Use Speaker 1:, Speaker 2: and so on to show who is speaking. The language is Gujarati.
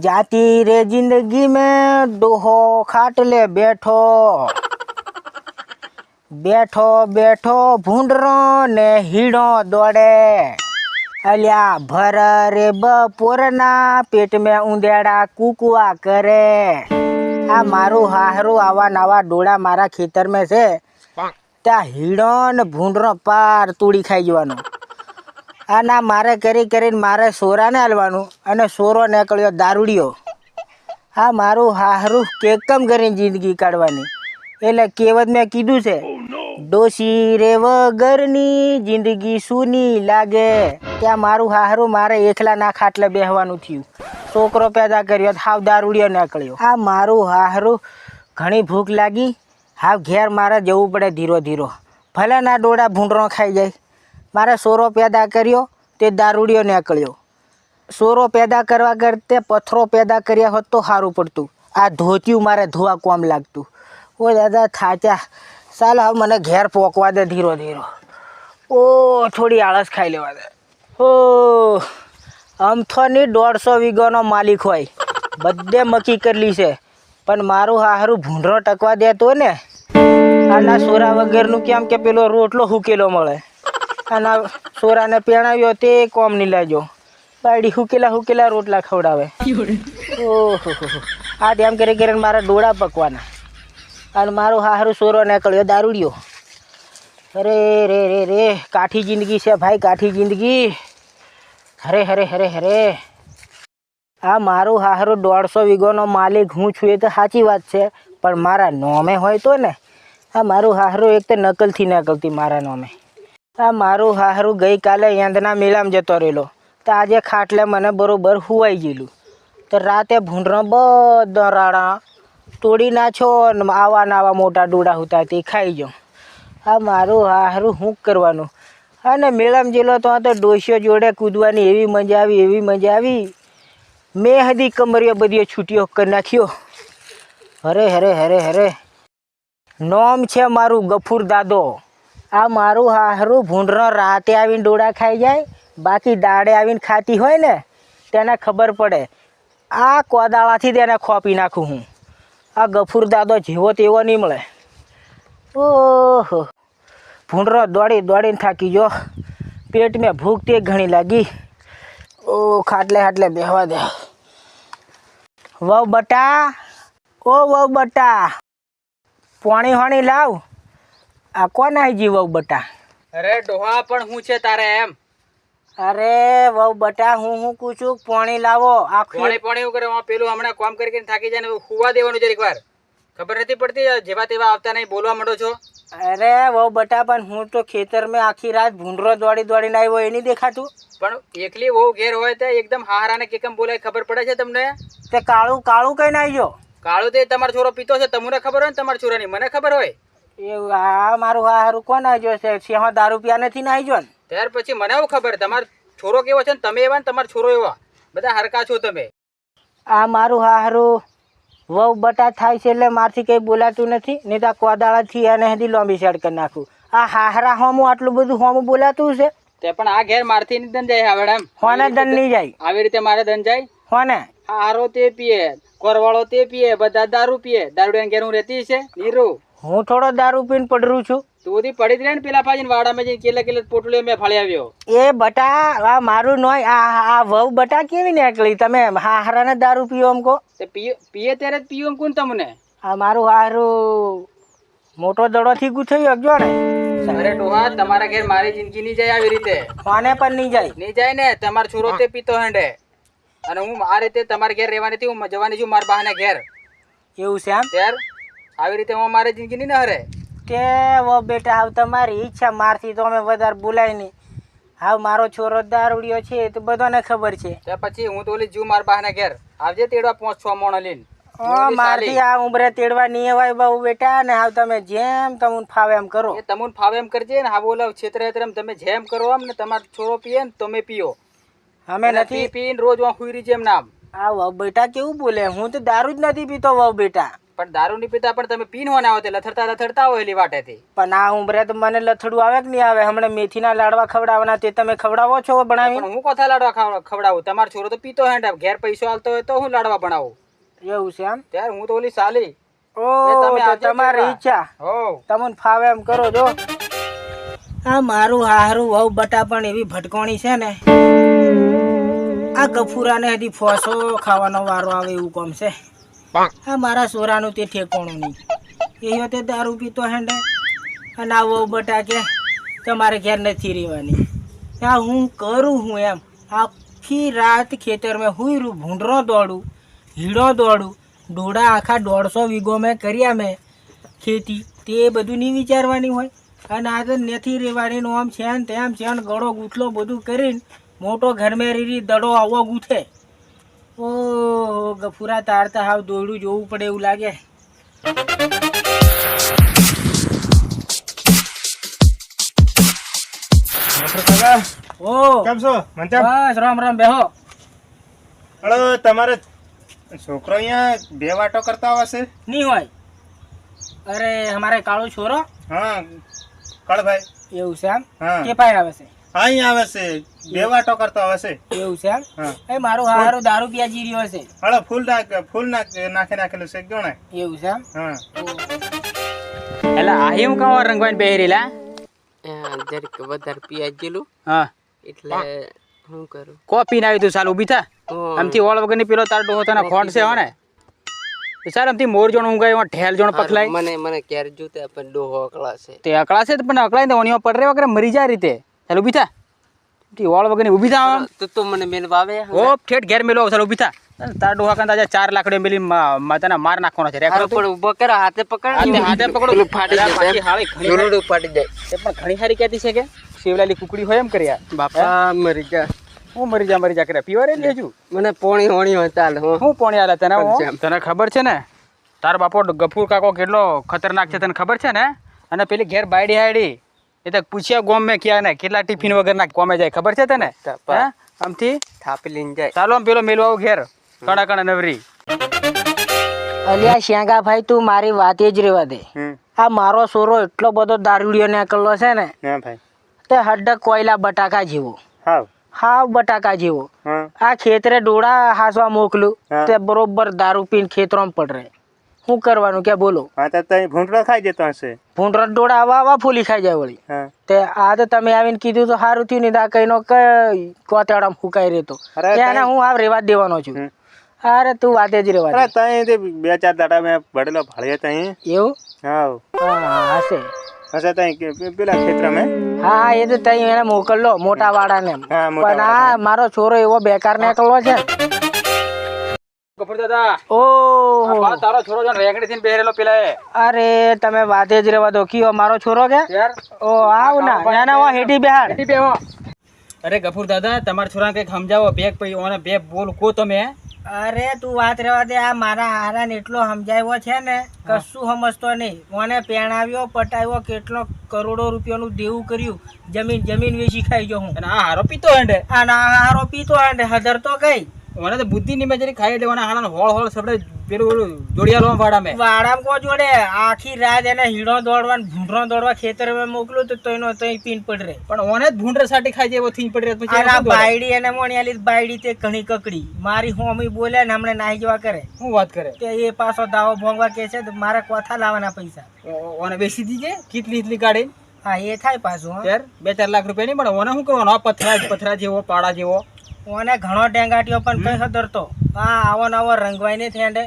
Speaker 1: जाती रे जिंदगी में डोहो खाटले बैठो बैठो बैठो भूंडरो ने हीड़ो दौड़े अलिया भर रे बपोरना पेट में ऊंदेड़ा कुकुआ करे। आ मारू हाहरू आवा नवा डोड़ा मारा खेतर में से त्या हीड़ो ने भूंडरो पार तूड़ी खाई जवानो। आ ना मारे करी करीने मारे सोरा ने हलवानु अने सोरो निकळ्यो दारूडियो। आ मारू हाहरू केकम करीने जिंदगी काढवानी એટલે કહેવત મેં કીધું છે ડોશી રે વગરની જિંદગી સૂની લાગે। ત્યાં મારું હારું મારે એકલા ના ખાટલે બેહવાનું થયું। છોકરો પેદા કર્યો હાવ દારૂડિયો નીકળ્યો। આ મારું હારું ઘણી ભૂખ લાગી હાવ ઘેર મારે જવું પડે ધીરો ધીરો ભલે ના ડોડા ભૂંડરો ખાઈ જાય। મારે સોરો પેદા કર્યો તે દારૂડિયો નીકળ્યો। સોરો પેદા કરવા કરતે પથ્થરો પેદા કર્યા હોત તો સારું પડતું। આ ધોતિયું મારે ધોવા કોમ લાગતું। ઓ દાદા થાચ્યા ચાલ હવે મને ઘેર પોકવા દે ધીરો ધીરો। ઓ થોડી આળસ ખાઈ લેવા દે। ઓ અમથોની 150 વીઘાનો માલિક હોય બધે મકી કરેલી છે પણ મારું હારું ભૂંડરો ટકવા દેતો ને આના સોરા વગરનું કેમ કે પેલો રોટલો હુકેલો મળે આના સોરાને પેણાવ્યો તે કોમ નહીં લાગ્યો બાયડી હુકેલા હુકેલા રોટલા ખવડાવે। ઓહો આ તેમ કરી કરીને મારા ડોળા પકવાના અને મારું હારું સોરો નીકળ્યો દારૂડિયો। અરે રે રે રે કાઠી જિંદગી છે ભાઈ કાઠી જિંદગી। હરે હરે હરે હરે આ મારું હારું 150 વીઘાનો માલિક હું છું એ તો સાચી વાત છે પણ મારા નોમે હોય તો ને આ મારું હારું એક તો નકલથી નીકળતી મારા નોમે। આ મારું હારું ગઈકાલે યંદના મેળામાં જતો રહેલો તો આજે ખાટલે મને બરોબર હુવાઈ ગયેલું તો રાતે ભૂંડરો બધા રાડા તોડી નાખો ને આવા નાવા મોટા ડોડા હતા તે ખાઈ જાઉં। આ મારું હારું શું કરવાનું। અને મેળામાં જેલો તો આ તો ડોશીઓ જોડે કૂદવાની એવી મજા આવી મેં હદી કમરીઓ બધી છૂટીઓ કરી નાખ્યો। હરે હરે હરે હરે નોમ છે મારું ગફુર દાદો। આ મારું હારું ભૂંડરો રાતે આવીને ડોડા ખાઈ જાય બાકી દાડે આવીને ખાતી હોય ને તેને ખબર પડે આ કોદાળાથી તેને ખોપી નાખું હું। આ ગફુર દાદો જેવો તેવો નહીં મળે। ઓહો ભૂંડરો દોડી દોડીને થાકી ગયો પેટ મેં ભૂખ તે ઘણી લાગી। ઓ ખાટલે ખાટલે બેહવા દે। વહુ બટા ઓ વહુ બટા પાણી હોણી લાવ। આ કોણ આવી જી વહુ બટા?
Speaker 2: અરે ડોહા પણ હું છે તારે એમ?
Speaker 1: અરે વહુ બટા હું પૂછું પાણી લાવો।
Speaker 2: પાણી પાણી એવું કરે પેલું હમણાં કામ કરીને થાકી જાય ને હુવા દેવાનું જરીક વાર ખબર નથી પડતી જેવા તેવા આવતા નહીં બોલવા માંડો છો।
Speaker 1: અરે વહુ બટા પણ હું તો ખેતર મેં આખી રાત ભૂંડરો દોડી દોડીને આવ્યો એ નહીં દેખાતું?
Speaker 2: પણ એકલી વહુ ઘેર હોય તો એકદમ હારાને કેકમ બોલાય ખબર પડે છે તમને?
Speaker 1: તે કાળું કાળું કઈ ના આવ્યો?
Speaker 2: કાળું તે તમારો છોરો પીતો છે તમને ખબર હોય ને તમારા છોરાની મને ખબર હોય?
Speaker 1: એવું આ મારું હારું કોણ આવ્યો છે સિંહ દારૂ પીયા નથી ને આવ્યો ને
Speaker 2: ત્યાર પછી મને આવું ખબર તમારો છોરો કેવો છે ને તમે એવા ને તમારો છોરો એવા બધા હરકા છો તમે।
Speaker 1: આ મારું હારું વહુ બટા થાય છે એટલે મારથી કંઈ બોલાતું નથી નહીં તો કોદાળાથી અને હજી લોંબી સાઈડ કરી નાખું। આ હાહરા હોમું આટલું બધું હોમું બોલાતું છે
Speaker 2: તે પણ આ ઘેર મારથી નહીં દન જાય હવે એમ
Speaker 1: હોને દન નહીં જાય
Speaker 2: આવી રીતે મારે દન જાય
Speaker 1: હોને
Speaker 2: હારો તે પીએ કોરવાળો તે પીએ બધા દારૂ પીએ દારૂડિયા ઘેર હું રહેતી છે નીરુ
Speaker 1: હું થોડો દારૂ પીને પડરું છું।
Speaker 2: તું બધી પડી જ રહે ને પેલા પાજીને વાડામાં જઈને કેલે કેલે પોટલીઓ મેં ફાળી આવ્યો।
Speaker 1: એ બટા આ મારું નોય આ વહુ બટા કેવી નીકળી તમે હાહરાને દારૂ પીઓ એમ કહો?
Speaker 2: તે પીએ ત્યારે જ પીવું કોણ તમને?
Speaker 1: આ મારું હારું મોટો દડોથી ગુથાઈ ગયો ને।
Speaker 2: અરે ડોહા તમારા ઘેર મારી જિંદગી નહીં જાય આવી રીતે
Speaker 1: કોને પણ નહીં જાય
Speaker 2: નહીં જાય ને તમારો છોરો તે પીતો હેંડે અને હું આ રીતે તમારા ઘેર રહેવાની હતી હું જવાની છું મારા બહાને ઘેર।
Speaker 1: એવું છે એમ?
Speaker 2: ત્યાર આવી રીતે હું મારી જિંદગી નહીં ન હરે
Speaker 1: કે વો બેટા હાવ તમારી ઈચ્છા મારથી તો અમે વધારે બોલાય નહીં હાવ મારો છોરો દારૂડિયો છે તો બધાને ખબર છે।
Speaker 2: ત્યાં પછી હું તો ઓલી જુ મારા બહાને ઘેર આવજે તેડવા 5-6 મોણો લઈને
Speaker 1: મારથી આ ઉંબરે તેડવા નહીં અવાય બહુ બેટા ને હાવ તમે જેમ તમને ફાવે એમ કરો।
Speaker 2: એ તમને ફાવે એમ કરજે ને હા બોલાવ ક્ષેત્ર તમે જેમ કરો એમ ને તમારો છોરો પીએ ને તમે પીઓ
Speaker 1: અમે નથી
Speaker 2: પીને રોજ હુઈ રહી છે એમ નામ।
Speaker 1: આ વહુ બેટા કેવું બોલે હું તો દારૂ જ નથી પીતો વહુ બેટા।
Speaker 2: પણ દારૂ નહીં પીતા પણ તમે પીને ના આવો લથડતા હોય એલી વાટેથી.
Speaker 1: પણ આ ઉંમરે તો મને લથડું આવે કે નહીં આવે? હમણાં મેથીના લાડવા ખવડાવવાના તે તમે ખવડાવો છો બનાવી?
Speaker 2: પણ હું કોથા લાડવા ખવડાવું? તમારો છોરો તો પીતો હે ને, ઘેર પૈસો આલતો હોય તો હું લાડવા બનાવું?
Speaker 1: એવું છે એમ?
Speaker 2: ત્યારે હું તો ઓલી સાલી.
Speaker 1: ઓ તો તમારી ઈચ્છા,
Speaker 2: હો
Speaker 1: તમને ફાવે એમ કરો જો. આ મારું હારું વહુ બટા પણ એવી ભટકોણી છે ને, આ ગફુરાને હજી ફોસો ખાવાનો વારો આવે એવું કોમ છે. આ મારા સોરાનું તે ઠેકોણું નહીં, એ તે દારૂ પીતો હેંડે અને આ વહુ બટા કે તમારે ઘેર નથી રહેવાની. આ હું કરું હું એમ આખી રાત ખેતરમાં હુંયરું, ભૂંડરો દોડું, હીડો દોડું, ડોડા આખા 150 વીઘો મેં કર્યા મેં ખેતી, તે બધું નહીં વિચારવાની હોય. અને આ તો નથી રહેવાનીનું આમ છે ને તેમ છે ને, ગળો ગૂંથલો બધું કરીને મોટો ઘરમાં રીરી દડો આવો ગૂંથે. ઓ ગફુરા તારતા હાવ દોડું જોવું પડે એવું લાગે. ઓ
Speaker 3: કેમ છો? મંચા
Speaker 1: બસ રામ રામ બેહો.
Speaker 3: હલો, તમારે છોકરો અહીંયા 2 વાટો કરતા હશે?
Speaker 1: નહીં હોય? અરે અમારે કાળો છોરો
Speaker 3: હા કળભાઈ.
Speaker 1: એવું છે એમ?
Speaker 3: હા
Speaker 1: કે પાય આવે છે?
Speaker 3: હા અહીંયા આવે છે, 2 વાટો કરતા હશે.
Speaker 1: એવું છે એમ?
Speaker 3: હા
Speaker 1: એ મારું હારું દારૂ પીવાજી રહ્યો છે.
Speaker 3: હલો, ફૂલ નાખેલું છે જો ને.
Speaker 1: એવું છે એમ?
Speaker 3: હા
Speaker 2: એટલે આ હું કામ રંગવાઈને પહેરેલા
Speaker 4: જરીક વધારે પીયા ગયેલું
Speaker 2: હા
Speaker 4: એટલે શું કરું.
Speaker 2: કોપી ના આવી તું સાલ ઊભી થા. આમથી ઓળ વગરની પેલો તાર ડોહો તને ખોંડ છે હો ને સાર આમથી મોર જોણ ઊંઘાય એમાં ઠેલ જોણ પકલાય.
Speaker 4: મને ક્યારે જોતે પણ ડોહો અકળા છે.
Speaker 2: તે અકળા છે પણ અકળાય ને ઓણીઓ પડરે વગર મરી જાય રીતે. ચાલ ઊભી થા. ઓળ વગરની ઊભી થા. આમ
Speaker 4: તો મને મેલવા આવે.
Speaker 2: ઓ ઠેઠ ઘેર મેલો ચાલ ઊભી થા. તાર ડોહા કાંતા 4 લાકડીઓ મેલી માતાના માર નાખવાનો છે. રેકડો
Speaker 4: પણ ઉભો કરો, હાથે પકડ.
Speaker 2: હાથે પકડો.
Speaker 4: પેલું ફાટી જાય.
Speaker 2: બાકી હાળી ઘણી
Speaker 4: જોરડું ફાટી જાય.
Speaker 2: તે પણ ઘણી સારી કહેતી છે કે શિવલાલી કુકડી હોય એમ કર્યા.
Speaker 4: બાપા મરી જા.
Speaker 2: હું મરી જા કર્યા પીવા રે લેજુ.
Speaker 4: મને પોણી હોણી ચાલે.
Speaker 2: હું પોણી આલે તને? તને ખબર છે ને તાર બાપો ગફુર કાકો કેટલો ખતરનાક છે તને ખબર છે ને? અને પેલી ઘેર બાયડી હાયડી એ તો પૂછ્યા ગોમ મેં ક્યાં ને કેટલા ટિફિન વગર ના કોમે જાય ખબર છે તને? આમથી
Speaker 4: થાપી લઈને જાય.
Speaker 2: ચાલો આમ પેલો મેલવા આવું ઘેર કણા કણા નવરી.
Speaker 1: અલ્યા શ્યાંગા ભાઈ તું મારી વાત જ રેવા દે. આ મારો સોરો એટલો બધો દારૂડિયો નીકળલો છે ને
Speaker 3: હા ભાઈ.
Speaker 1: તે હડક કોયલા બટાકા જેવો,
Speaker 3: હાવ
Speaker 1: હાવ બટાકા જેવો.
Speaker 3: હા
Speaker 1: આ ખેતરે ડોળા હાસવા મોકલું
Speaker 3: હા.
Speaker 1: તે બરોબર દારૂ પીને ખેતરોમાં પડે. શું કરવાનું કે બોલો?
Speaker 3: હા તો તઈ ભૂંડરો ખાઈ જતો હશે.
Speaker 1: ભૂંડરા ડોળા આવા ફૂલી ખાઈ જાય વળી.
Speaker 3: હા
Speaker 1: તે આ તો તમે આવીને કીધું તો સારું થયું નહીં. કઈનો કઈ કોતેડામાં ફૂંકાઈ રહેતો
Speaker 3: અરે
Speaker 1: એને હું આ રેવા જ દેવાનો છું. અરે તું વાતે જ રેવા
Speaker 3: અરે
Speaker 1: દે.
Speaker 3: તઈ તે 2-4 દાડા મેં ભરેલો ભાળ્યો તઈ.
Speaker 1: એવું?
Speaker 3: હાવ
Speaker 1: હા હશે.
Speaker 3: હશે તઈ પેલા ખેતરમાં.
Speaker 1: હા એ તો તઈ એને મોકલલો મોટા વાળાને.
Speaker 3: હા, મોટા
Speaker 1: પણ આ મારો છોરો એવો બેકાર નીકળવો છે.
Speaker 2: ગફુર દાદા
Speaker 1: ઓહો
Speaker 2: આ તારો છોરો જો રેંગડી થઈને બેરેલો પેલા એ.
Speaker 1: અરે તમે વાતે જ રેવા દો. કયો મારો છોરો કે?
Speaker 2: યાર
Speaker 1: ઓ આવ ના એના વા હેઠી બેહાડ.
Speaker 2: હેઠી બેહો. અરે ગફુર દાદા તમારા છોરાને કંઈક સમજાવો. બેગ પછી ઓને બે બોલ કો તમે.
Speaker 1: અરે તું વાત રેવા દે. આ મારા હારાને એટલો સમજાવ્યો છે ને કશું સમજતો નહીં. મને પેણાવ્યો પટાવ્યો, કેટલો કરોડો રૂપિયાનું દેવું કર્યું, જમીન વેચી ખાઈ ગયો હું.
Speaker 2: અને આ હારો પીતો હેંડે.
Speaker 1: આ ના હારો પીતો આંડે હદર તો કઈ
Speaker 2: મને તો બુદ્ધિ ની મેજરી ખાઈ લેવાના હાલા હોળ સબડે પેલું જોડિયા લો વાડા મેં.
Speaker 1: વાડામ કો જોડે આખી રાત એને હીડો દોડવા ભૂંડરો દોડવા ખેતરમાં મોકલું તો એનો તઈ પીન પડે.
Speaker 2: પણ ઓને જ ભૂંડર સાટી ખાઈ જાય એવો થીન પડી રહ્યો પછી
Speaker 1: આ બાયડી એને મોણિયાલી બાયડી તે ઘણી કકડી મારી હોમી બોલે ને હમણે નાહી જવા કરે.
Speaker 2: શું વાત કરે?
Speaker 1: તે એ પાછો દાવો ભોંગવા કે છે તો મારે કોથા લાવવાના પૈસા.
Speaker 2: ઓને બેસી દીજે કેટલી કાઢી.
Speaker 1: હા એ થાય પાછું.
Speaker 2: યાર 2-4 લાખ રૂપિયા નહીં પણ ઓને શું કરવાનો? આ પથરા જેવો પાડા જેવો.
Speaker 1: ઓને ઘણો ડેંગાટ્યો પણ કઈ હદરતો. હા આવો નવો રંગવાઈ ને થેંડે